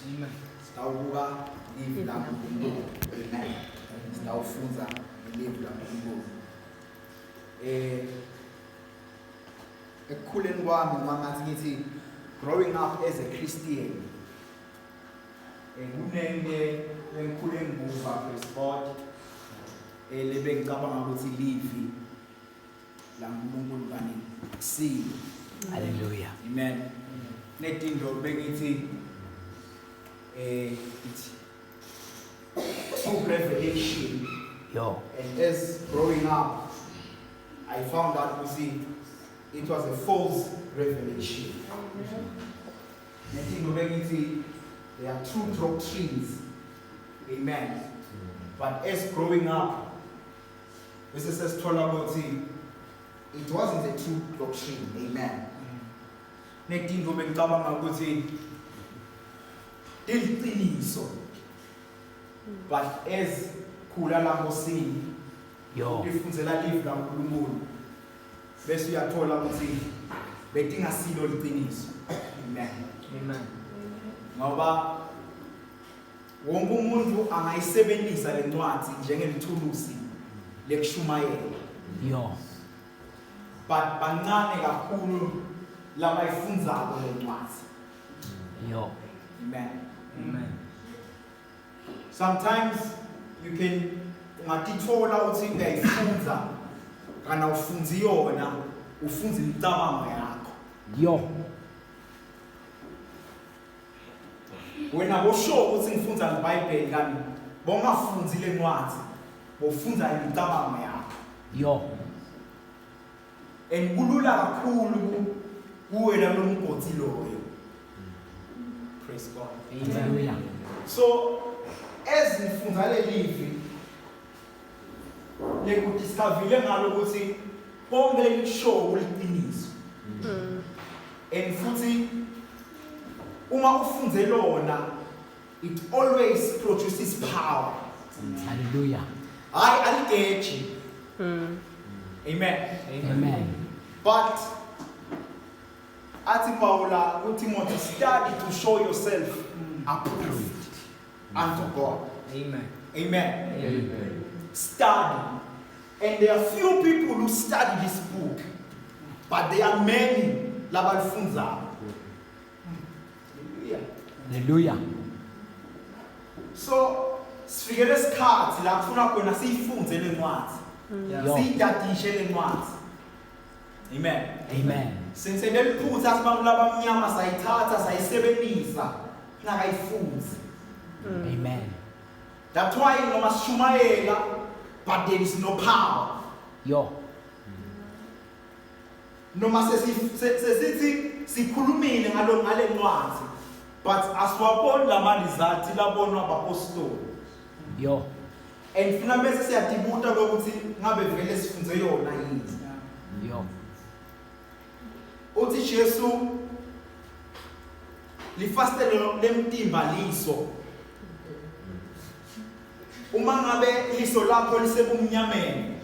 Amen. Sitawubuka live la uNkulunkulu. Amen. Sitawufunza live la uNkulunkulu. Ekukhuleni kwami mangathi ngithi growing up as a Christian. Kunenge engikhule ngibuka praise God. Lebe ngicabanga ukuthi live la uNkulunkulu kani kusile. Hallelujah. Amen. Netinto bengithi it's true revelation. Yo. And as growing up, I found out, you see, it was a false revelation. Netinto bengithi there are true doctrines. Amen. But as growing up, this is told about it wasn't a true doctrine. Amen. Netinto bengicabanga ukuthi liqiniso. But as khula la ngosini Yo. lifundzela live la uNkulunkulu bese uyathola ukuthi betingasilo liqiniso. Amen. Amen. Ngoba wonke umuntu angayisebenzisa lencwadi njengelithulusi lekushumayela. Yo. But bancane kakhulu labayifundzako lencwadi. Yo. Amen. Amen. Sometimes you can ungatithola uthi ngiyayifundza kana ufunzi yona ufunza imicabango yakho. Yo. Wena bosho ukuthi ngifunza iBhayibheli kani bongafunzi lencwadi bofunza imicabango yakho. Yo. And kulula kakhulu kuwena lo mgodi loyo. Praise God. Hallelujah. So as ngifunza le live lekudiscover ngalo ukuthi konke lekushow uliqiniso. And futhi uma ufunze lona it always produces power. Hallelujah. Hayi aligeji. Amen. Amen. But Ati Paula, Timothy, study to show yourself approved unto God. Amen. Amen. Amen. Study. And there are few people who study this book, but there are many. Labalfunza. Hallelujah. Hallelujah. So, sifike lesikhathi la kufuna khona siyifunze lencwadi. Yo. Siyidadishe lencwadi. Amen. Amen. Since leliphutha asibantu labamnyama sayithatha sayisebenzisa singakayifunzi. Amen. That's why noma sishumayela but there is no power. Yo. Noma sesithi sikhulumile ngale ncwadi but asiwaboni lama results labonwa abapostoli. Yo. And funa bese siyadibuta ukuthi ngabe vele sifunze yona yini. Yo. Uthi Jesu lifastelo lemtimba liso. Uma ngabe liso lakho lisebumnyameni,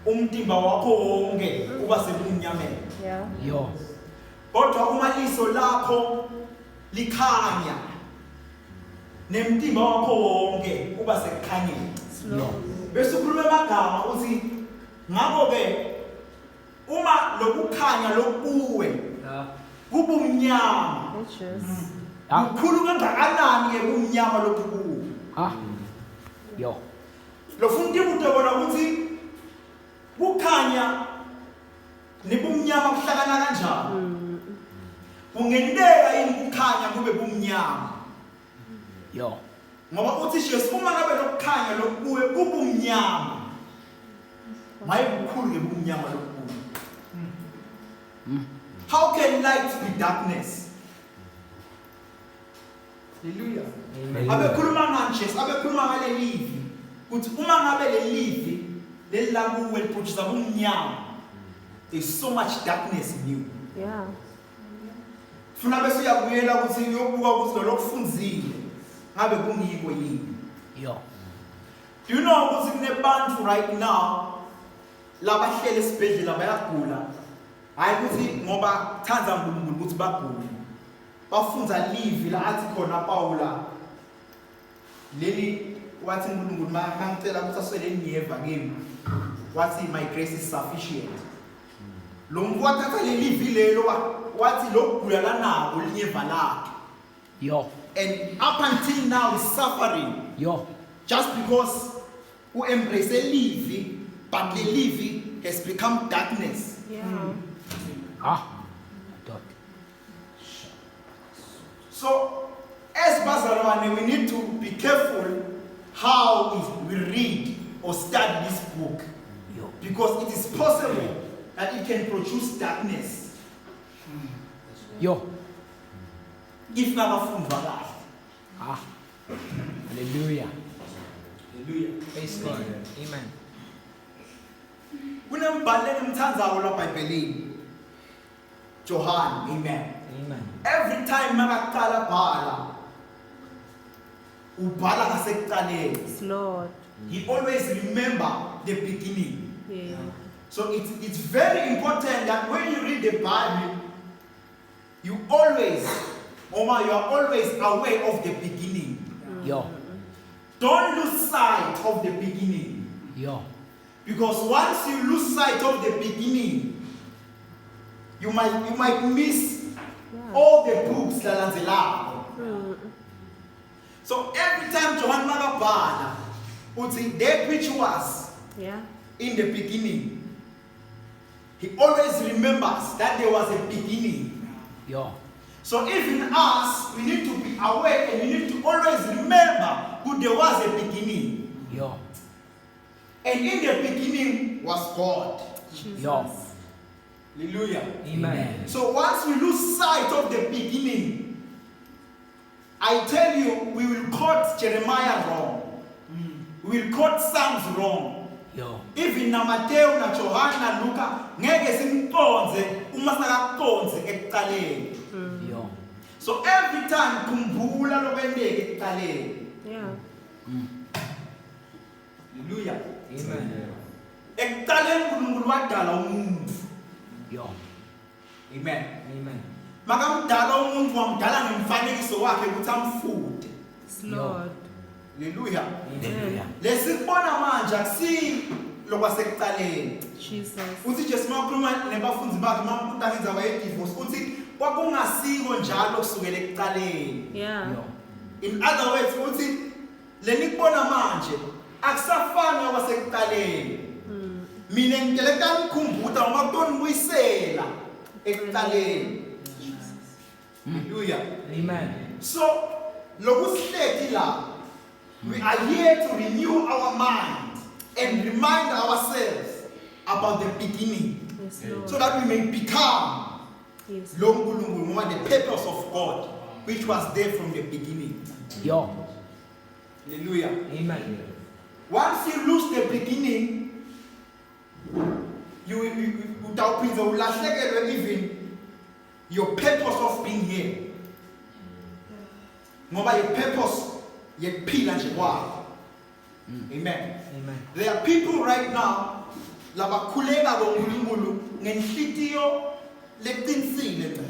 umtimba wakho wonke uba sebumnyameni. Yeah. Yo. Kodwa uma liso lakho likhanya, nemtimba wakho wonke uba sekukhanyeni. Yo. Bese ukhuluma amagama uthi ngakho ke uma lokukhanya lokuwe kubumnyama. Ukhulu kangakanani ke kumnyama lokuwe. Ah. Yo. Lo fundi utobona ukuthi kukhanya nebumnyama kuhlakana kanjani. Kungendeka yini kukhanya kube bumnyama. Yo. Ngoba uthi Jesu uma ngabe lokukhanya lokuwe kubumnyama. Maye kukhulu ke bumnyama lokuwe. How can light be darkness? Hallelujah. Abekhuluma ngani Jesu? Abekhuluma ngale live. Kuthi uma ngabe le live lelakuwe liphutshisa bumnyama. There's so much darkness in you. Yeah. Funa bese uyabuyela ukuthi uyobuka ukuthi lo kufunzile ngabe kungiko yini. Yo. Do you know ukuthi kunebantu right now labahlele esibhedlela bayagula. Hayi ukuthi ngoba thanza uNkulunkulu ukuthi bagule. bafunza livi la athi khona Paula leli wathi uNkulunkulu mangicela ukuthi aswele niyeva kimi wathi my grace is sufficient. Lo muntu wathatha leli livi lelo wathi lokugula lanako linyeva lakhe. Yo. And up until now is suffering. Yo. Just because who embrace a living, but the living has become darkness. Yeah. Dot. So, as Bazalwane, we need to be careful how we read or study this book. Yo. Because it is possible that it can produce darkness. Yo. If never fundwa. Hallelujah. Hallelujah. Praise God. Amen. Kunembhalo engimthandayo la eBhayibhelini. John, amen. Amen. Every time makaqala bhala ubhala ngasekuqaleni. Yes, Lord. He always remember the beginning. Yeah. So it's very important that when you read the Bible, you are always aware of the beginning. Yo. Don't lose sight of the beginning. Yo. Because once you lose sight of the beginning, you might miss all the books that are allowed. So every time Johann Magabala would say that which was in the beginning, he always remembers that there was a beginning. Yo. So even us, we need to be aware and we need to always remember who there was a beginning. Yo. And in the beginning was God. Yo. Hallelujah. Amen. So once we lose sight of the beginning, I tell you, we will quote Jeremiah wrong. We will quote Psalms wrong. Yo. Even na Matthew, na Johann, na Luka, ngeke simqonze uma sakakuqonze ekuqaleni. Yo. So every time kumbula lokwendeke ekuqaleni. Yeah. Hallelujah. Amen. Ekuqaleni uNkulunkulu wadala umuntu. Yo. Amen. Amen. Makamdala umuntu wamdala ngemfanekiso wakhe ukuthi amfude. Yes, Lord. Hallelujah. Hallelujah. Lesibona manje akusi lokwasekuqaleni. Jesus. Uthi nje simakhuluma nebafundi bakhe mambuta ngenza waye divorce uthi kwakungasiko njalo kusukela ekuqaleni. Yeah. Yo. In other words uthi lenikubona manje akusafani kwasekuqaleni. Mina ngiteleka ngikhumbula uma kutonibuyisela ekuqaleni. Hallelujah. Amen. So lokusihleti la we are here to renew our mind and remind ourselves about the beginning Yes, Lord. so that we may become Yes. the purpose of God which was there from the beginning. Yo. Hallelujah. Amen. Once you lose the beginning, you even your purpose of being here. Ngoba your purpose yekuphila nje kwakho. Amen. Amen. There are people right now labakhuleka ngoNkulunkulu ngenhlitiyo leqinisile nje.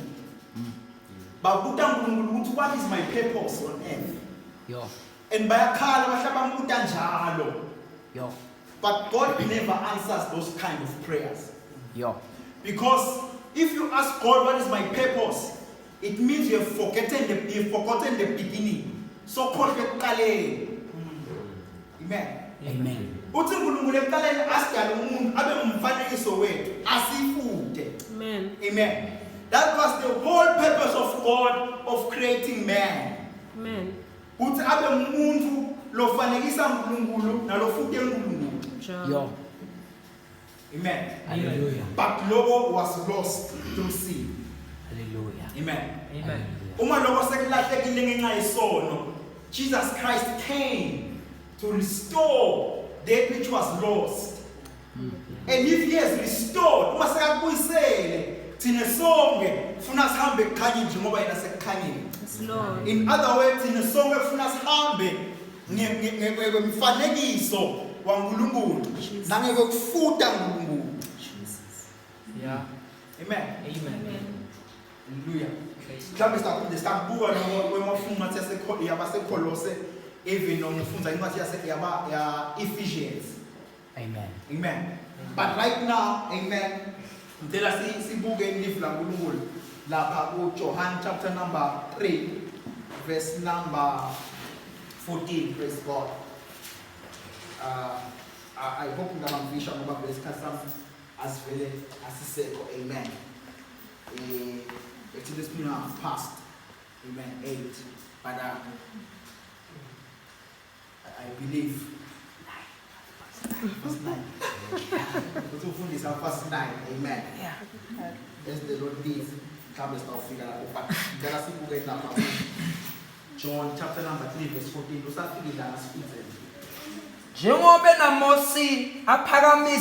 Babuta uNkulunkulu ukuthi what is my purpose on earth? Yo. And bayakhala bahlaba mbuta njalo. Yo. But God never answers those kind of prayers. Yo. Because if you ask God what is my purpose, it means you have forgotten the beginning. So called ekuqaleni. Amen. Amen. Uthi uNkulunkulu ekuqaleni asidala umuntu abe umfanekiso wethu asifude. Amen. Amen. That was the whole purpose of God of creating man. Amen. Uthi abe umuntu lofanekisa uNkulunkulu nalofude uNkulunkulu. Yo. Amen. Hallelujah. But logo was lost through sin. Hallelujah. Amen. Amen. Uma logo sekulahlekile ngenxa yesono, Jesus Christ came to restore that which was lost. And if he has restored, uma sekakubuyisele, thina sonke ufuna sihambe ekukhanyeni njengoba yena sekukhanyeni. Yes, Lord. In other words, thina sonke ufuna sihambe ngemfanekiso waNkulunkulu nangekufuta uNkulunkulu. Jesus. Yeah. Amen. Amen. Amen. Hallelujah. mhlawumbe sitakubuka kwemafungu athi yabaseKolose even noma ufunza incwadi Ephesians. Amen. Amen. But right now, amen, ngicela sibuke ilivlu laNkulunkulu lapha kuJohn chapter number 3 verse number 14. Praise God. I hope ngabamfisha ngoba lesikhathi sami asivele asisekho. Amen. It's just been past. Amen. 8. But I believe verse 9. But ufundisa verse 9. Amen. Yeah. As the Lord did, mhlawumbe sitawufika lapho, but ngicela sibuke lapha John chapter number 3 verse 14. Usafika la sifundzele. Njengoba naMosi aphakamisa